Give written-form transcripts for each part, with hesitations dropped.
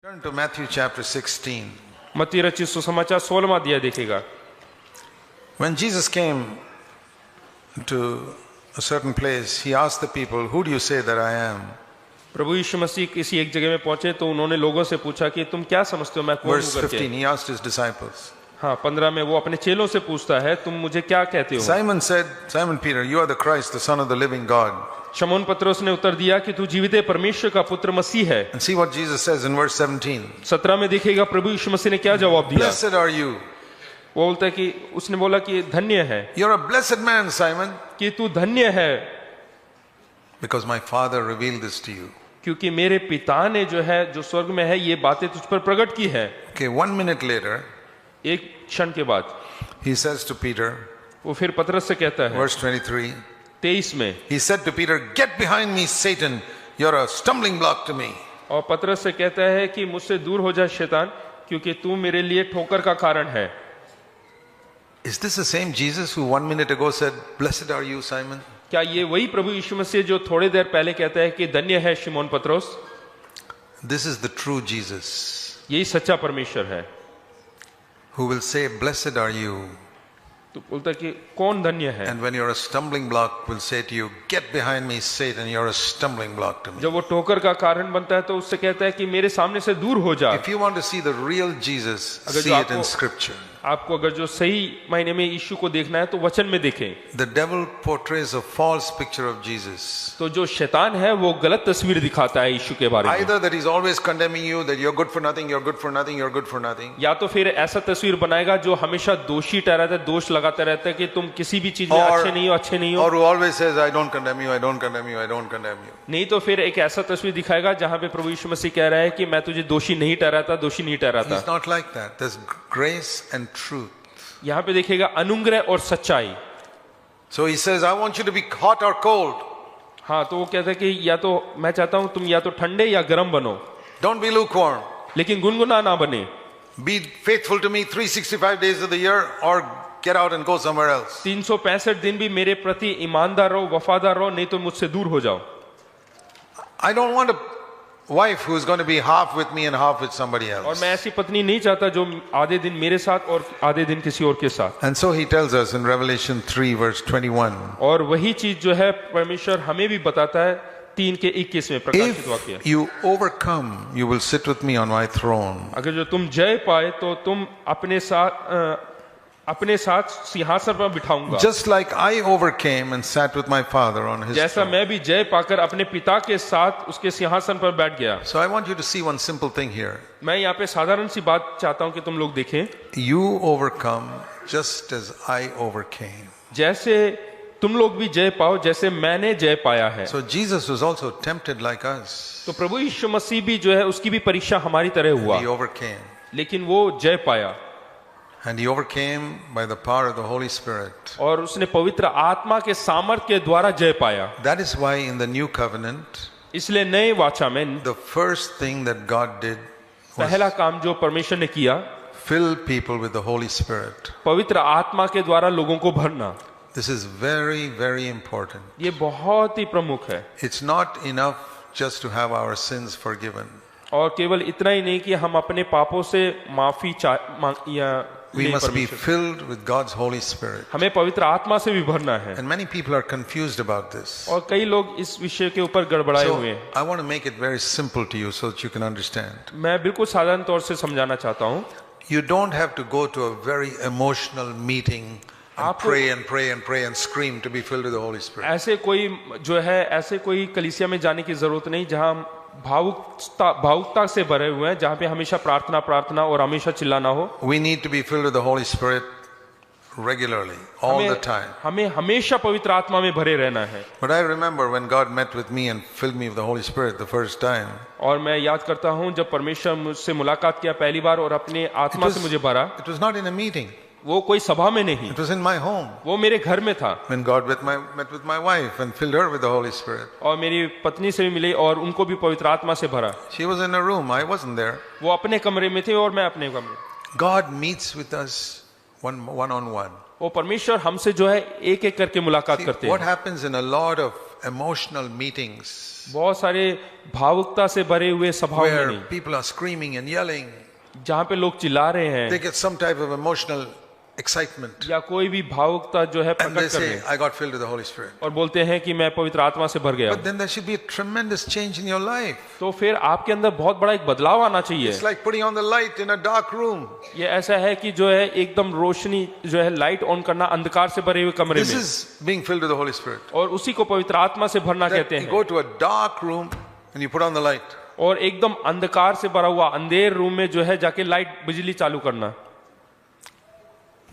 Turn to Matthew chapter 16. मत्ती रचित सुसमाचार 16वां अध्याय देखेगा। When Jesus came to a certain place, he asked the people, "Who do you say that I am?" प्रभु यीशु मसीह किसी एक जगह में पहुंचे तो उन्होंने लोगों से पूछा कि तुम क्या समझते हो मैं कौन Verse हूं करके। 15, he asked his disciples. हाँ 15 में वो अपने चेलों से पूछता है तुम मुझे क्या कहते हो। Simon said, Simon Peter, you are the Christ, the Son of the living God. शमौन पत्रोस ने उत्तर दिया कि तू जीवित परमेश्वर का पुत्र मसीह है। And see what Jesus says in verse 17. 17 में देखिएगा प्रभु यीशु मसीह ने क्या जवाब दिया। Blessed are you. वो बोलता है कि उसने बोला कि धन्य है You're a blessed man, Simon, कि तू धन्य है because my Father revealed this to you. क्योंकि मेरे पिता ने जो है जो स्वर्ग में है ये बातें तुझ पर प्रकट की है। Okay, 1 minute later, एक क्षण के बाद he says to Peter, वो फिर पतरस से कहता है verse 23, 23 में, he said to Peter, "Get behind me, Satan. You're a stumbling block to me." और पतरस से कहता है कि मुझसे दूर हो जा शैतान क्योंकि तू मेरे लिए ठोकर का कारण है। Is this the same Jesus who 1 minute ago said, "Blessed are you, Simon"? क्या ये वही प्रभु यीशु मसीह जो थोड़ी देर पहले कहता है कि धन्य है शिमोन पतरस? This is the true Jesus यही सच्चा परमेश्वर है। who will say, "Blessed are you." तो बोलता है कि कौन धन्य है। And when you're a stumbling block, will say to you, "Get behind me, Satan. You're a stumbling block to me." जब वो ठोकर का कारण बनता है तो उससे कहता है कि मेरे सामने से दूर हो जा। If you want to see the real Jesus, अगर see जो it in आपको- Scripture. आपको अगर जो सही मायने में यीशु को देखना है तो वचन में देखें। The devil portrays a false picture of Jesus. तो जो शैतान है वो गलत तस्वीर दिखाता है यीशु के बारे में। Either that he's always condemning you, that you're good for nothing, you're good for nothing, you're good for nothing. या तो फिर ऐसा तस्वीर बनाएगा जो हमेशा दोषी ठहराता है, दोष लगाता रहता है कि तुम किसी भी चीज में Or- अच्छे नहीं हो, अच्छे नहीं हो। Or who always says, "I don't condemn you, I don't condemn you, I don't condemn you." नहीं तो फिर एक ऐसा तस्वीर दिखाएगा जहां पे प्रभु यीशु मसीह कह रहा है कि मैं तुझे दोषी नहीं ठहराता, दोषी नहीं ठहराता। He's not like that. There's grace and truth. यहाँ पे देखिएगा अनुग्रह और सच्चाई। So he says, "I want you to be hot or cold. हाँ तो वो कहता है कि या तो मैं चाहता हूं तुम या तो ठंडे या गर्म बनो, Don't be lukewarm. लेकिन गुनगुना ना बने। Be faithful to me 365 days of the year, or get out and go somewhere else." 365 दिन भी मेरे प्रति ईमानदार रहो, वफादार रहो, नहीं तो मुझसे दूर हो जाओ। I don't want a wife who's going to be half with me and half with somebody और else. मैं ऐसी पत्नी नहीं चाहता जो आधे दिन मेरे साथ और आधे दिन किसी और के साथ। And so he tells us in Revelation 3 verse 21, और वही चीज जो है परमेश्वर हमें भी बताता है 3 के 21 में प्रकाशित वाक्य। "If you overcome, you will sit with me on my throne." अगर जो तुम जय पाए तो तुम अपने साथ सिंहासन पर बिठाऊंगा, Just like I overcame and sat with my Father on his जैसा throne. मैं भी जय पाकर अपने पिता के साथ उसके सिंहासन पर बैठ गया। So I want you to see one simple thing here. मैं यहाँ पे साधारण सी बात चाहता हूँ कि तुम लोग देखें, You overcome just as I overcame. जैसे तुम लोग भी जय पाओ जैसे मैंने जय पाया है। So Jesus was also tempted like us. तो प्रभु यीशु मसीह भी जो है उसकी भी परीक्षा हमारी तरह हुआ, He overcame. लेकिन वो जय पाया And he overcame by the power of the Holy Spirit. और उसने पवित्र आत्मा के सामर्थ के द्वारा जय पाया। That is why in the new covenant, इसलिए नए वाचा में the first thing that God did was पहला काम जो परमेश्वर ने किया, fill people with the Holy Spirit. पवित्र आत्मा के द्वारा लोगों को भरना। This is very, very important. ये बहुत ही प्रमुख है। It's not enough just to have our sins forgiven. और केवल इतना ही नहीं कि हम अपने पापों से माफी We लें must be परमेश्वर। filled with God's Holy Spirit. हमें पवित्र आत्मा से भी भरना है। And many people are confused about this. और कई लोग इस विषय के ऊपर गड़बड़ाए So हुए हैं। I want to make it very simple to you so that you can understand. मैं बिल्कुल साधारण तौर से समझाना चाहता हूँ। You don't have to go to a very emotional meeting and आपको- pray and pray and pray and scream to be filled with the Holy Spirit. ऐसे कोई जो है ऐसे कोई कलीसिया में जाने की जरूरत नहीं जहाँ भावुकता से भरे हुए हैं, जहाँ पे हमेशा प्रार्थना प्रार्थना और हमेशा चिल्लाना हो। We need to be filled with the Holy Spirit regularly, all the time. हमें हमेशा पवित्र आत्मा में भरे रहना है। But I remember when God met with me and filled me with the Holy Spirit the first time, और मैं याद करता हूँ जब परमेश्वर मुझसे मुलाकात किया पहली बार और अपने आत्मा से मुझे भरा, it was not in a meeting. वो कोई सभा में नहीं, It was in my home. वो मेरे घर में था। When God met with my wife and filled her with the Holy Spirit. और मेरी पत्नी से भी मिले और उनको भी पवित्र आत्मा से भरा। She was in a room, I wasn't there. वो अपने कमरे में थे और मैं अपने कमरे। God meets with us one on one. वो परमेश्वर हमसे जो है एक एक करके मुलाकात See, करते what हैं। happens in a lot of emotional meetings बहुत सारे भावुकता से भरे हुए सभाओं में where नहीं, people are screaming and yelling. जहाँ पे लोग चिल्ला रहे हैं They get some type of emotional excitement. या कोई भी भावुकता जो है And they प्रकट कर रहे say, हैं I got filled with the Holy Spirit. और बोलते हैं कि मैं पवित्र आत्मा से भर गया But हूं। then there should be a tremendous change in your life. तो फिर आपके अंदर बहुत बड़ा एक बदलाव आना चाहिए। It's like putting on the light in a dark room. ये ऐसा है कि जो है एकदम रोशनी जो है लाइट ऑन करना अंधकार से भरे हुए कमरे This में, is being filled with the Holy Spirit. और उसी को पवित्र आत्मा से भरना That कहते you हैं। go to a dark room and you put on the light. और एकदम अंधकार से भरा हुआ अंधेर रूम में जो है जाके लाइट बिजली चालू करना,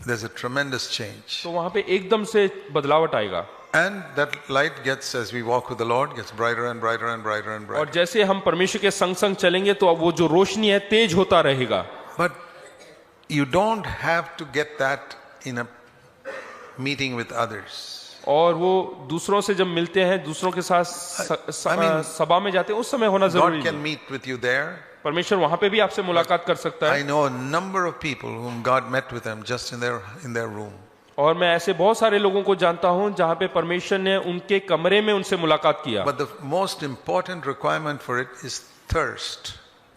There's a tremendous change. तो वहां पे एकदम से बदलावट आएगा। And that light gets, as we walk with the Lord, gets brighter and brighter and brighter and और brighter. जैसे हम परमेश्वर के संग संग चलेंगे तो अब वो जो रोशनी है तेज होता रहेगा। But you don't have to get that in a meeting with others. और वो दूसरों से जब मिलते हैं, दूसरों के साथ I mean, सभा में जाते हैं, उस समय होना जरूरी God can है। meet with you there. परमेश्वर वहां पे भी आपसे मुलाकात कर सकता I है। know a number of people whom God met with them just in their room. और मैं ऐसे बहुत सारे लोगों को जानता हूं जहां पे परमेश्वर ने उनके कमरे में उनसे मुलाकात किया। But the most important requirement for it is thirst.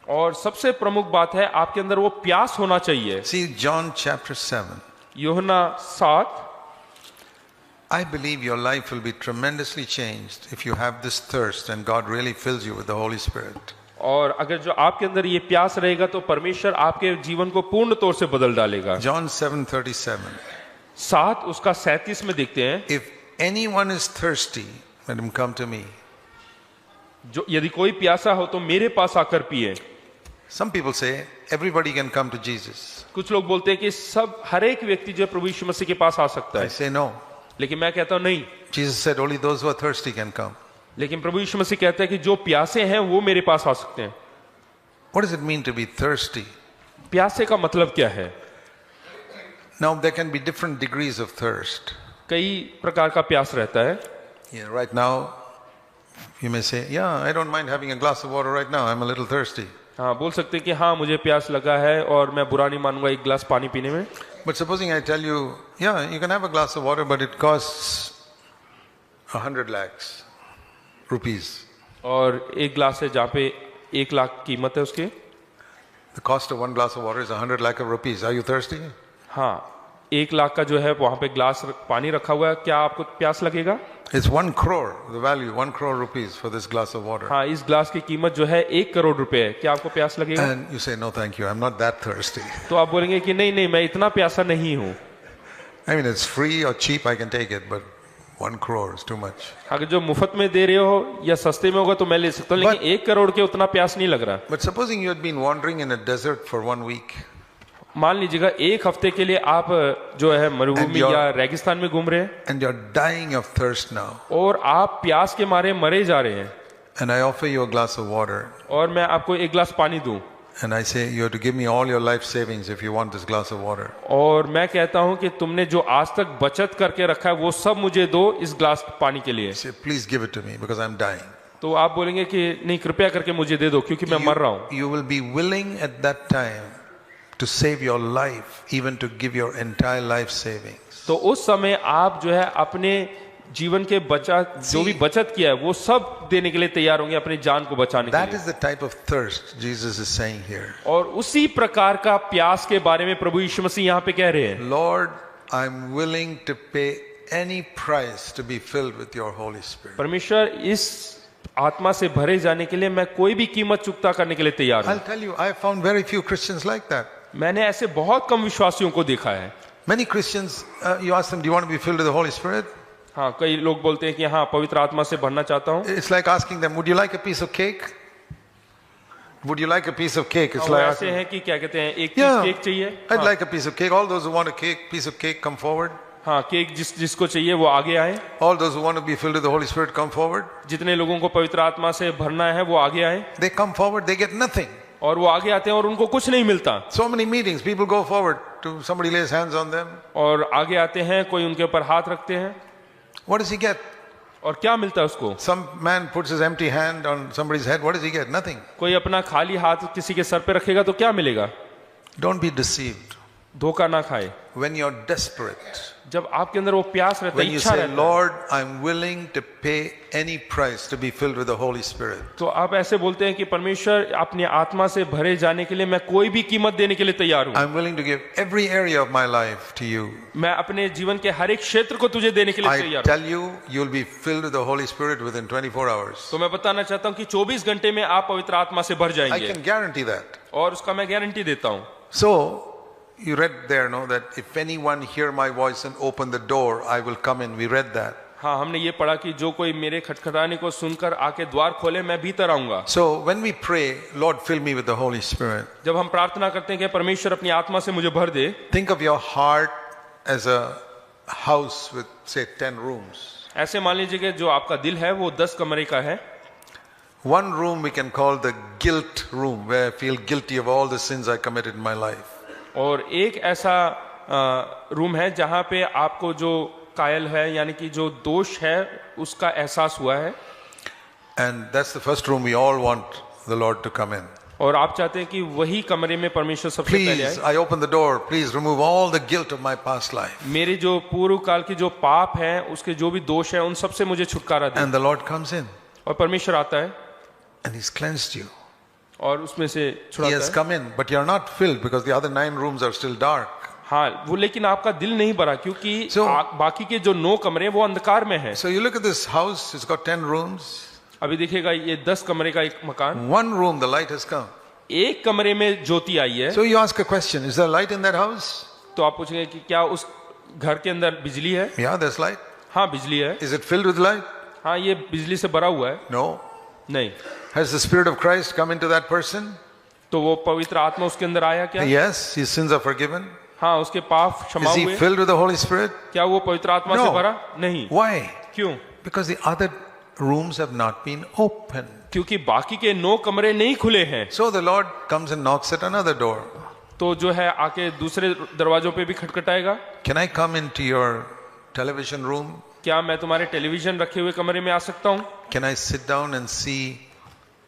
और सबसे प्रमुख बात है आपके अंदर वो प्यास होना चाहिए। See John chapter 7. यूहन्ना 7, I believe your life will be tremendously changed if you have this thirst and God really fills you with the Holy Spirit. और अगर जो आपके अंदर ये प्यास रहेगा तो परमेश्वर आपके जीवन को पूर्ण तौर से बदल डालेगा। John 7:37. 7 उसका 37 में देखते हैं, If anyone is thirsty, let him come to me. जो यदि कोई प्यासा हो तो मेरे पास आकर पिए। Some people say everybody can come to Jesus. कुछ लोग बोलते हैं कि सब हर एक व्यक्ति जो है प्रभु यीशु मसीह के पास आ सकता I है, say no. लेकिन मैं कहता हूं नहीं। Jesus said only those who are thirsty can come. लेकिन प्रभु यीशु मसीह कहता है कि जो प्यासे हैं वो मेरे पास आ सकते हैं। What does it mean to be thirsty? प्यासे का मतलब क्या है? Now there can be different degrees of thirst. कई प्रकार का प्यास रहता है। Yeah, right now you may say, yeah, I don't mind having a glass of water right now. I'm a little thirsty. हाँ, बोल सकते हैं कि हाँ मुझे प्यास लगा है और मैं बुरा नहीं मानूंगा एक गिलास पानी पीने में। But supposing I tell you, yeah, you can have a glass of water, but it costs 100 lakhs rupees. और एक गिलास है जहाँ पे 1 लाख कीमत है उसके। The cost of one glass of water is 100 lakh of rupees. Are you thirsty? हाँ, 1 लाख का जो है वहां पे गिलास पानी रखा हुआ है, क्या आपको प्यास लगेगा? It's 1 crore, the value, 1 crore rupees for this glass of water. हाँ, इस गिलास की कीमत जो है 1 करोड़ रुपए है, क्या आपको प्यास लगेगा? And you say, no, thank you, I'm not that thirsty. तो आप बोलेंगे कि नहीं नहीं मैं इतना प्यासा नहीं हूँ। I mean, it's free or cheap, I can take it, but 1 crore is too much. अगर जो मुफ्त में दे रहे हो या सस्ते में होगा तो मैं ले सकता हूँ, लेकिन 1 करोड़ के उतना प्यास नहीं लग रहा। But supposing you had been wandering in a desert for 1 week, मान लीजिएगा 1 हफ्ते के लिए आप जो है मरुभूमि And you're- या रेगिस्तान में घूम रहे हैं and you're dying of thirst now, और आप प्यास के मारे मरे जा रहे हैं, and I offer you a glass of water, और मैं आपको 1 गिलास पानी दूं and I say, you have to give me all your life savings if you want this glass of water. और मैं कहता हूं कि तुमने जो आज तक बचत करके रखा है वो सब मुझे दो इस गिलास पानी के लिए। You say, please give it to me because I'm dying. तो आप बोलेंगे कि नहीं कृपया करके मुझे दे दो क्योंकि मैं मर रहा हूं। You will be willing at that time to save your life, even to give your entire life savings. तो उस समय आप जो है अपने जीवन के जो भी बचत किया है वो सब देने के लिए तैयार होंगे अपनी जान को बचाने के That लिए। is the type of thirst Jesus is saying here. और उसी प्रकार का प्यास के बारे में प्रभु यीशु मसीह यहाँ पे कह रहे हैं, Lord, I'm willing to pay any price to be filled with your Holy Spirit. परमेश्वर इस आत्मा से भरे जाने के लिए मैं कोई भी कीमत चुकता करने के लिए तैयार हूँ। I'll tell you, I found very few Christians like that. मैंने ऐसे बहुत कम विश्वासियों को देखा है। Many Christians, you ask them, do you want to be filled with the Holy Spirit? हाँ, कई लोग बोलते हैं कि हाँ पवित्र आत्मा से भरना चाहता हूँ। It's like asking them, would you like a piece of cake? Would you like a piece of cake? It's वो like ऐसे asking, हैं कि क्या कहते हैं एक Yeah, पीस केक चाहिए। I'd हाँ, like a piece of cake. All those who want a piece of cake, come forward. हाँ, केक जिसको चाहिए वो आगे आए। All those who want to be filled with the Holy Spirit, come forward. जितने लोगों को पवित्र आत्मा से भरना है वो आगे आए, They come forward, they get nothing. और वो आगे आते हैं और उनको कुछ नहीं मिलता। So many meetings, people go forward to somebody lays hands on them. और आगे आते हैं, कोई उनके ऊपर हाथ रखते हैं, What does he get? और क्या मिलता है उसको? Some man puts his empty hand on somebody's head. What does he get? Nothing. कोई अपना खाली हाथ किसी के सर पे रखेगा तो क्या मिलेगा? Don't be deceived. धोखा ना खाए। when you're desperate, जब आपके अंदर वो प्यास रहता when है, you इच्छा say, रहता है, Lord, I'm willing to pay any price to be filled with the Holy Spirit. तो आप ऐसे बोलते हैं कि परमेश्वर अपनी आत्मा से भरे जाने के लिए मैं कोई भी कीमत देने के लिए तैयार हूँ। I'm willing to give every area of my life to you. मैं अपने जीवन के हर एक क्षेत्र को तुझे देने के लिए I तैयार हूँ। tell you, you'll be filled with the Holy Spirit within 24 hours. तो मैं बताना चाहता हूँ कि 24 घंटे में आप पवित्र आत्मा से भर I जाएंगे, can guarantee that. और उसका मैं गारंटी देता हूँ। So, you read there, no, that if anyone hear my voice and open the door, I will come in. We read that. हाँ, हमने ये पढ़ा कि जो कोई मेरे खटखटाने को सुनकर आके द्वार खोले, मैं भीतर आऊंगा। So, when we pray, Lord, fill me with the Holy Spirit, जब हम प्रार्थना करते हैं कि परमेश्वर अपनी आत्मा से मुझे भर दे, think of your heart as a house with, say, 10 rooms. ऐसे मान लीजिए कि जो आपका दिल है वो 10 कमरे का है। One room we can call the guilt room, where I feel guilty of all the sins I committed in my life. और एक ऐसा रूम है जहाँ पे आपको जो कायल है, यानी कि जो दोष है उसका एहसास हुआ है, And that's the first room we all want the Lord to come in. और आप चाहते हैं कि वही कमरे में परमेश्वर सबसे पहले Please, आए। I open the door. Please remove all the guilt of my past life. मेरे जो पूर्व काल के जो पाप हैं, उसके जो भी दोष हैं, उन सब से मुझे छुटकारा दे। And the Lord comes in और परमेश्वर आता है and He's cleansed you. और उसमें से He छुड़ाता has है। come in, but you're not filled because the other 9 rooms are still dark. हाँ, वो लेकिन आपका दिल नहीं भरा, क्योंकि So- बाकी के जो 9 कमरे हैं वो अंधकार में है। So you look at this house, it's got 10 rooms. अभी देखिएगा, ये 10 कमरे का एक मकान, One room, the light has come. एक कमरे में ज्योति आई है। So you ask a question, is there light in that house? तो आप पूछेंगे कि क्या उस घर के अंदर बिजली है? Yeah, there's light. हाँ, बिजली है। Is it filled with light? हाँ, ये बिजली से भरा हुआ है। No. नहीं। Has the Spirit of Christ come into that person? तो वो पवित्र आत्मा उसके अंदर आया क्या? Yes, his sins are forgiven. हाँ, उसके पाप क्षमा Is he हुए। filled with the Holy Spirit? क्या वो पवित्र आत्मा No. से भरा? नहीं। Why? क्यों? Because the other rooms have not been opened. क्योंकि बाकी के 9 कमरे नहीं खुले हैं। So the Lord comes and knocks at another door. तो जो है आके दूसरे दरवाजों पे भी खटखटाएगा। Can I come into your television room? क्या मैं तुम्हारे टेलीविजन रखे हुए कमरे में आ सकता हूँ? Can I sit down and see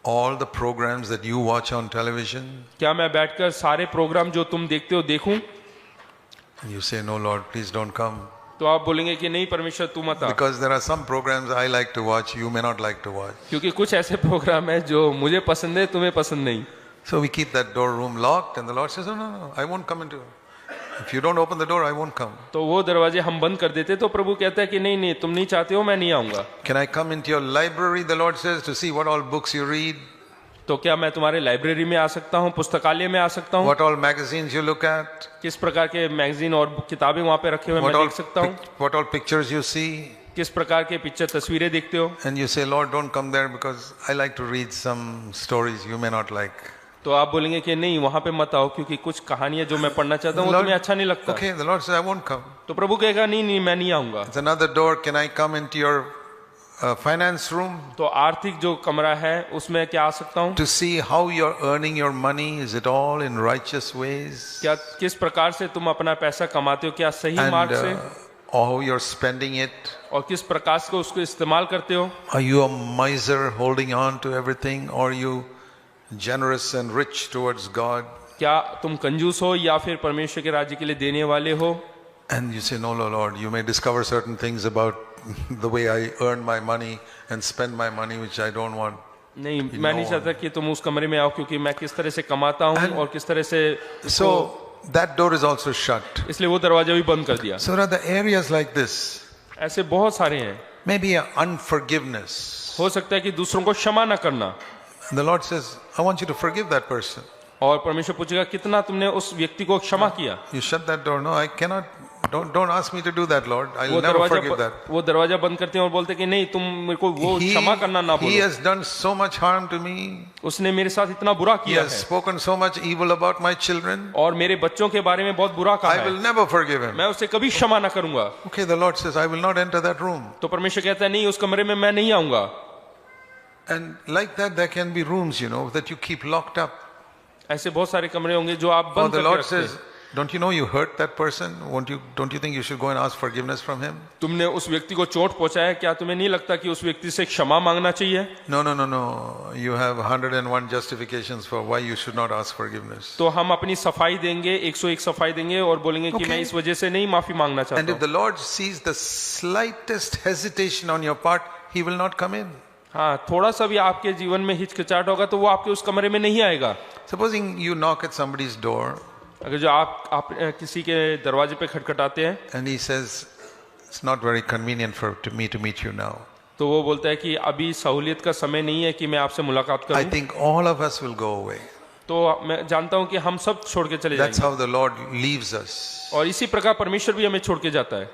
all the programs that you watch on television? क्या मैं बैठकर सारे प्रोग्राम जो तुम देखते हो देखूं? And you say, no, Lord, please don't come. तो आप बोलेंगे कि नहीं परमेश्वर तू मत आ, Because there are some programs I like to watch, you may not like to watch. क्योंकि कुछ ऐसे प्रोग्राम है जो मुझे पसंद है, तुम्हें पसंद नहीं। So we keep that door room locked, and the Lord says, no, no, no, I won't come into it. If you don't open the door, I won't come. तो वो दरवाजे हम बंद कर देते, तो प्रभु कहता है कि नहीं नहीं, तुम नहीं चाहते हो, मैं नहीं आऊंगा। Can I come into your library, the Lord says, to see what all books you read, तो क्या मैं तुम्हारे लाइब्रेरी में आ सकता हूँ, पुस्तकालय में आ सकता हूँ? what all magazines you look at, किस प्रकार के मैगजीन और किताबें वहाँ पे रखे हुए मैं देख सकता हूँ? what all pictures you see, किस प्रकार के पिक्चर तस्वीरें देखते हो? and you say, Lord, don't come there because I like to read some stories you may not like. तो आप बोलेंगे कि नहीं वहाँ पे मत आओ, क्योंकि कुछ कहानियां जो मैं पढ़ना चाहता हूँ वो तुम्हें अच्छा नहीं लगता। Okay, the Lord says, I won't come. तो प्रभु कहेगा नहीं नहीं, मैं नहीं आऊंगा। It's another door. Can I come into your finance room तो आर्थिक जो कमरा है उसमें क्या आ सकता हूँ? to see how you're earning your money? Is it all in righteous ways? क्या किस प्रकार से तुम अपना पैसा कमाते हो, क्या सही And मार्ग से, how you're spending it? और किस प्रकार से उसको इस्तेमाल करते हो? Are you a miser holding on to everything, or are you generous and rich towards God? क्या तुम कंजूस हो या फिर परमेश्वर के राज्य के लिए देने वाले हो? And you say, no, no, Lord, you may discover certain things about the way I earn my money and spend my money, which I don't want. नहीं, मैं नहीं चाहता कि तुम उस कमरे में आओ, क्योंकि मैं किस तरह से कमाता हूँ और किस तरह से, So that door is also shut. इसलिए वो दरवाजा भी बंद कर दिया। So there are the areas like this. ऐसे बहुत सारे हैं। Maybe unforgiveness. हो सकता है कि दूसरों को क्षमा न करना, And the Lord says, I want you to forgive that person. और परमेश्वर पूछेगा कितना तुमने उस व्यक्ति को क्षमा किया। You shut that door. No, I cannot. Don't ask me to do that, Lord. I'll वो never forgive that. दरवाजा बंद करते हैं और बोलते हैं कि नहीं, तुम मेरे को वो क्षमा करना ना He बोलो। has done so much harm to me. उसने मेरे साथ इतना बुरा He किया has है spoken so much evil about my children. और मेरे बच्चों के बारे में बहुत बुरा कहा I will है, never forgive him. मैं उसे कभी क्षमा ना करूंगा। Okay, the Lord says, I will not enter that room. तो परमेश्वर कहता है नहीं, उस कमरे में मैं नहीं आऊंगा। And like that, there can be rooms, that you keep locked up. ऐसे बहुत सारे कमरे होंगे जो आप Or बंद the करके Lord रखते हैं। says, Don't you know you hurt that person? Don't you think you should go and ask forgiveness from him? तुमने उस व्यक्ति को चोट पहुंचाया, क्या तुम्हें नहीं लगता कि उस व्यक्ति से क्षमा मांगना चाहिए? No. You have 101 justifications for why you should not ask forgiveness. तो हम अपनी सफाई देंगे, 101 सफाई देंगे और बोलेंगे कि Okay. मैं इस वजह से नहीं माफी मांगना And चाहता if हूँ। the Lord sees the slightest hesitation on your part, He will not come in. हाँ, थोड़ा सा भी आपके जीवन में हिचकिचाहट होगा तो वो आपके उस कमरे में नहीं आएगा। Supposing you knock at somebody's door अगर जो आप किसी के दरवाजे पे खटखटाते हैं and he says, it's not very convenient for me to meet you now. तो वो बोलता है कि अभी सहूलियत का समय नहीं है कि मैं आपसे मुलाकात I करूं। think all of us will go away. तो मैं जानता हूं कि हम सब छोड़ के चले That's जाएंगे how the Lord leaves us. और इसी प्रकार परमेश्वर भी हमें छोड़ के जाता है।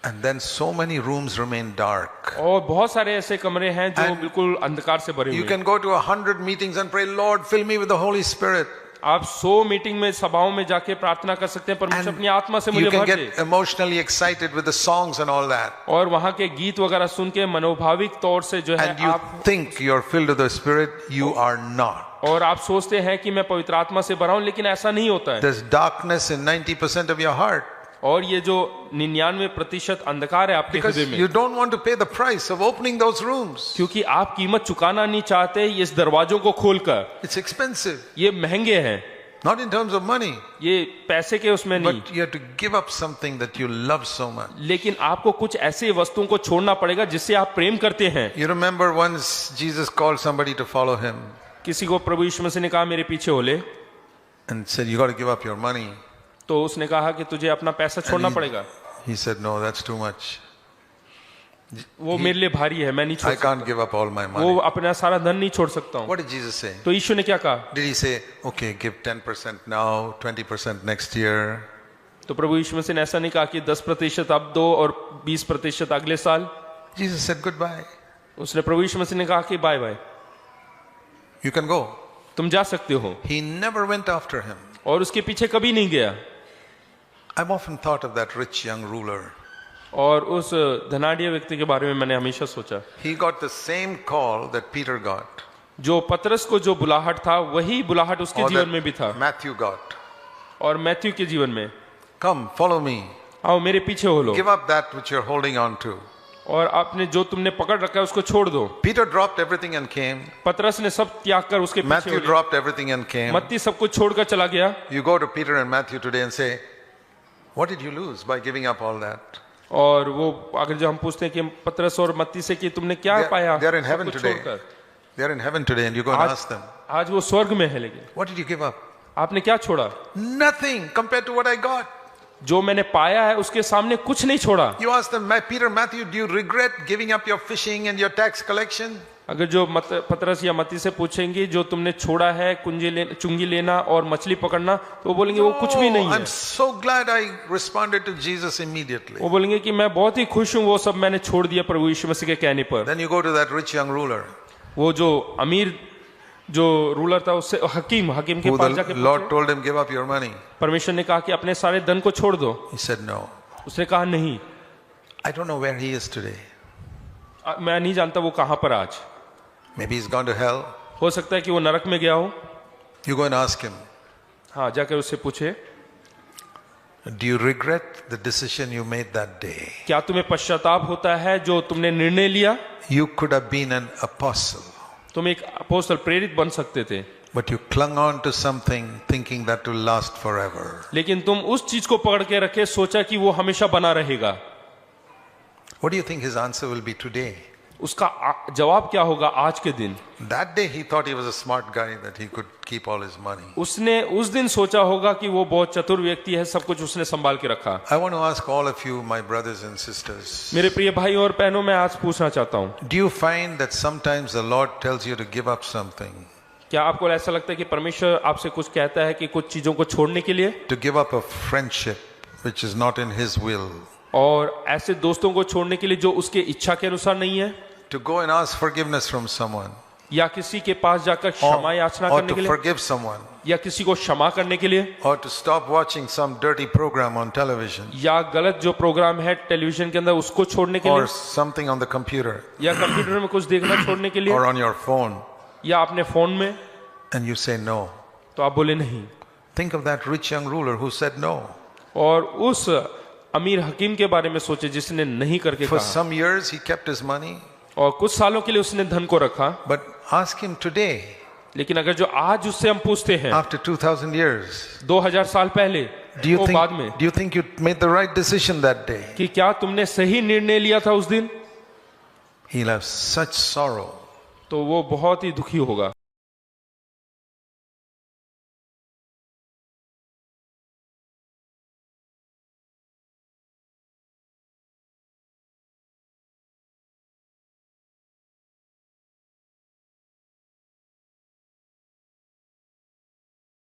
And then so many rooms remain dark. और बहुत सारे ऐसे कमरे हैं जो And बिल्कुल अंधकार से भरे You हुए हैं। can go to 100 meetings and pray, Lord, fill me with the Holy Spirit. आप 100 मीटिंग में सभाओं में जाके प्रार्थना कर सकते हैं, परमेश्वर अपनी आत्मा से You मुझे can भर get they. emotionally excited with the songs and all that. और वहां के गीत वगैरह सुन के मनोभाविक तौर से जो है And you आप think you're filled with the Spirit, you are not. और आप सोचते हैं कि मैं पवित्र आत्मा से भरा हूं, लेकिन ऐसा नहीं होता है। There's darkness in 90% of your heart और ये जो 99% अंधकार है आपके because हृदय में, you don't want to pay the price of opening those rooms. क्योंकि आप कीमत चुकाना नहीं चाहते इस दरवाजों को खोलकर। It's expensive, ये महंगे हैं, not in terms of money, ये पैसे के उसमें नहीं, but you have to give up something that you love so much. लेकिन आपको कुछ ऐसी वस्तुओं को छोड़ना पड़ेगा जिससे आप प्रेम करते हैं। You remember once Jesus called somebody to follow him किसी को प्रभु यीशु मसीह ने कहा मेरे पीछे हो ले, and said, you got to give up your money. तो उसने कहा कि तुझे अपना पैसा छोड़ना पड़ेगा। He said, no, that's too much. वो मेरे लिए भारी है, मैं नहीं छोड़ I can't give up all my सकता, वो money. अपना सारा धन नहीं छोड़ सकता हूँ। What did Jesus say? तो यीशु ने क्या कहा? Did he say, okay, give 10% now, 20% next year? तो प्रभु यीशु मसीह ने ऐसा नहीं कहा कि 10% अब दो और 20% अगले साल। Jesus said, goodbye. उसने प्रभु यीशु मसीह ने कहा कि bye bye, You can go. तुम जा सकते हो। He never went after him. और उसके पीछे कभी नहीं गया। I've often thought of that rich young ruler. और उस धनाढ्य व्यक्ति के बारे में मैंने हमेशा सोचा, He got the same call that Peter got, जो पतरस को जो बुलाहट था वही बुलाहट उसके or जीवन में भी था that Matthew got. और मैथ्यू के जीवन में। Come, follow me. आओ मेरे पीछे हो लो Give up that which you're holding on to. और आपने जो तुमने पकड़ रखा है उसको छोड़ दो। Peter dropped everything and came. पतरस ने सब त्याग कर उसके पीछे Matthew हो लिया। dropped everything and came. मत्ती सब कुछ छोड़कर चला गया। You go to Peter and Matthew today and say, what did you lose by giving up all that? और वो अगर जो हम पूछते हैं कि पतरस और मत्ती से कि तुमने क्या पाया They're in सब heaven कुछ today. छोड़कर। They're in heaven today and you go and ask them, आज वो स्वर्ग में है, लेकिन what did you give up? आपने क्या छोड़ा? Nothing compared to what I got. जो मैंने पाया है उसके सामने कुछ नहीं छोड़ा। You ask them, Peter, Matthew, do you regret giving up your fishing and your tax collection? अगर जो पतरस या मत्ती से पूछेंगे जो तुमने छोड़ा है चुंगी लेना और मछली पकड़ना, तो वो बोलेंगे वो कुछ भी नहीं है। I'm so glad I responded to Jesus immediately. वो बोलेंगे कि मैं बहुत ही खुश हूँ, वो सब मैंने छोड़ दिया प्रभु यीशु मसीह के कहने पर। Then you go to that rich young ruler वो जो अमीर जो रूलर था उससे हकीम के who पास the जाके Lord पूछे। told him, give up your money. परमेश्वर ने कहा कि अपने सारे धन को छोड़ दो। He said, no. उसने कहा नहीं। I don't know where he is today. मैं नहीं जानता वो कहाँ पर आज। Maybe he's gone to hell. हो सकता है कि वो नरक में गया हो। You go and ask him, हाँ, जाकर उससे पूछे, do you regret the decision you made that day? क्या तुम्हें पश्चाताप होता है जो तुमने निर्णय लिया? You could have been an apostle, तुम एक अपोस्तल प्रेरित बन सकते थे, but you clung on to something thinking that will last forever. लेकिन तुम उस चीज को पकड़ के रखे, सोचा कि वो हमेशा बना रहेगा। What do you think his answer will be today? उसका जवाब क्या होगा आज के दिन? That day he thought he was a smart guy, that he could keep all his money. उसने उस दिन सोचा होगा कि वो बहुत चतुर व्यक्ति है, सब कुछ उसने संभाल के रखा। I want to ask all of you, my brothers and sisters, मेरे प्रिय भाई और बहनों, मैं आज पूछना चाहता हूँ, do you find that sometimes the Lord tells you to give up something, क्या आपको ऐसा लगता है कि परमेश्वर आपसे कुछ कहता है कि कुछ चीजों को छोड़ने के लिए, to give up a friendship which is not in his will, और ऐसे दोस्तों को छोड़ने के लिए जो उसके इच्छा के अनुसार नहीं है, to go and ask forgiveness from someone, या किसी के पास जाकर क्षमा याचना or करने के to लिए, forgive someone, या किसी को क्षमा करने के लिए, or to stop watching some dirty program on television, या गलत जो प्रोग्राम है टेलीविजन के अंदर उसको छोड़ने के or लिए, something on the computer, या कंप्यूटर में कुछ देखना छोड़ने के लिए, or on your phone, या अपने फोन में, and you say no. तो आप बोले नहीं। Think of that rich young ruler who said no. और उस अमीर हकीम के बारे में सोचे जिसने नहीं करके For कहा, some years he kept his money, और कुछ सालों के लिए उसने धन को रखा। but ask him today, लेकिन अगर जो आज उससे हम पूछते हैं after 2000 years, 2000 साल पहले do you वो बाद में think you made the right decision that day? कि क्या तुमने सही निर्णय लिया था उस दिन, He'll have such sorrow. तो वो बहुत ही दुखी होगा।